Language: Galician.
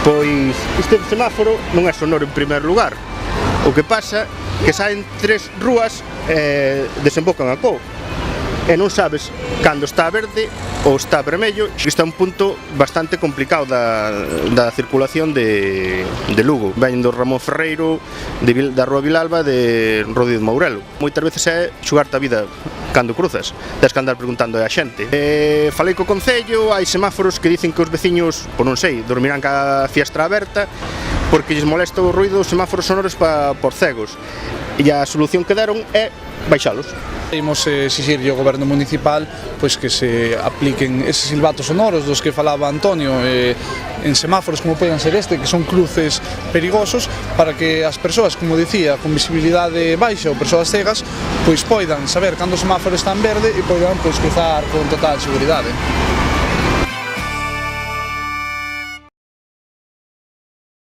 Pois este semáforo non é sonoro en primeiro lugar. O que pasa que saen 3 rúas e desembocan a Coo. E non sabes cando está verde ou está vermello. Isto é un punto bastante complicado da circulación de Lugo. Ven do Ramón Ferreiro, da Rúa Vilalba, de Rodríguez Mourelo. Moitas veces é xugarte a vida cando cruzas, tens que andar preguntando a xente. Falei co Concello, hai semáforos que dicen que os veciños, pois non sei, dormirán ca fiestra aberta porque lles molesta o ruido dos semáforos sonoros por cegos. E a solución que deron é baixalos. Imos exixirlle ao goberno municipal pois que se apliquen eses silbatos sonoros dos que falaba Antonio en semáforos como poden ser este, que son cruces perigosos, para que as persoas, como dicía, con visibilidade baixa ou persoas cegas, pois poidan saber cando o semáforo está en verde e poidan pois cruzar con total seguridade.